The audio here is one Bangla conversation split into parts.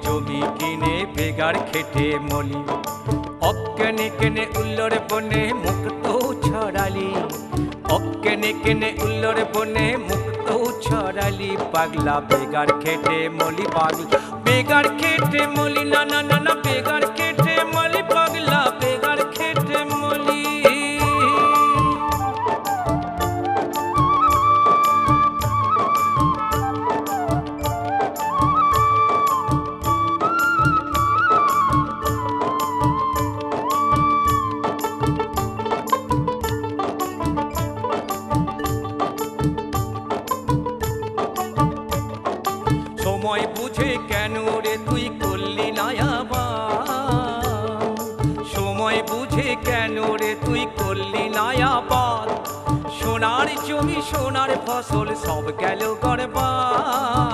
জমি কিনে বেগার খেটে মলি। অজ্ঞানে কেনে উল্লোর বনে মুক্ত ছড়ালি, অজ্ঞানে কেনে উল্লোর বনে মুক্ত ছড়ালি। পাগলা বেগার খেটে মলি, পাগলা বেগার খেটে মলি, না না না না বেগার খেটে মলি, পাগলা বেগার খেটে মলি। সময় বুঝে কেন রে তুই করলি না আবার, সময় বুঝে কেন রে তুই করলি না আবার। সোনার জমি সোনার ফসল সব গেল বরবাদ,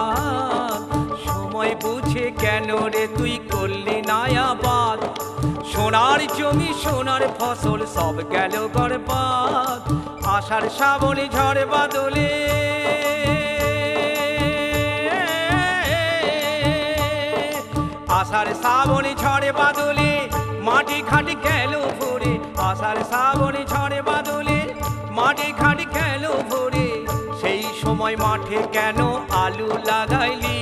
সময় বুঝে কেন রে তুই করলি না আবার। সোনার জমি সোনার ফসল সব গেল বরবাদ। আষাঢ় শ্রাবণে ঝড় বাদলে, আষাঢ় শ্রাবণে ঝড়ে বাদলে মাটি ঘাট গেল ভরে। আষাঢ় শ্রাবণে ঝড়ে বাদলে মাটি ঘাট গেল ভরে। সেই সময় মাঠে কেন আলু লাগাইলি,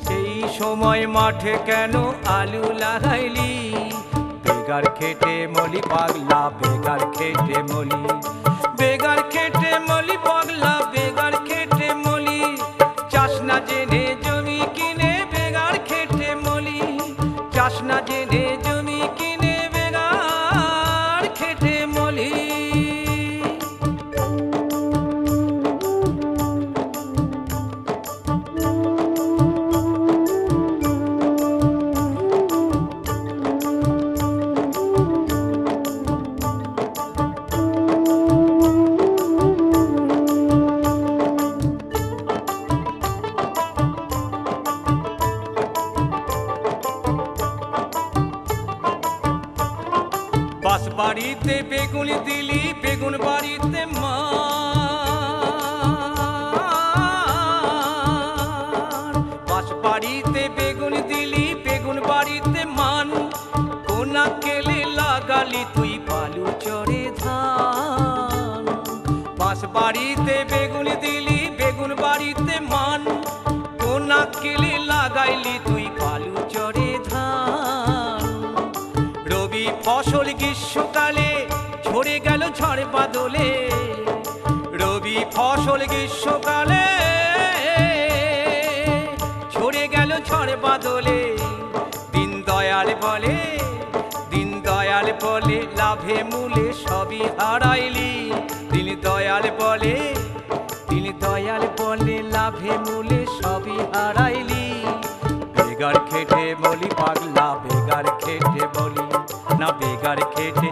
সেই সময় মাঠে কেন আলু লাগাইলি। বেগার খেটে মলি, পাগলা বেগার খেটে মলি, বেগার খেটে মলি, পাগলা বেগার খেটে মলি। চাষ না জেনে জমি কিনে বেগার খেটে মলি, চাষ না জেনে জমি কিনে বেগার খেটে মলি। বাস বাড়িতে বেগুন দিলি, বেগুন বাড়িতে মান। বাস বাড়িতে বেগুন দিলি, বেগুন বাড়িতে মান। কোনা কেলে লাগালি তুই বালু চরে ধান। বাস বাড়িতে বেগুন দিলি, বেগুন বাড়িতে মান। কোনা কেলে লাগাইলি তুই বালু চরে ধান। রবি ফসল গ্রীষ্মকালে ঝরে গেল ঝড় বাদলে, রবি ফসল গ্রীষ্মকালে ঝরে গেল ঝড় বাদলে। দিন দয়াল বলে, দিন দয়াল বলে লাভে মূলে সবই হারাইলি। দিন দয়াল বলে, দিন দয়াল বলে লাভে মূলে সবই হারাইলি। বেগার খেটে বলি, পাগলা বেগার খেটে বলি, না বেগার খেটে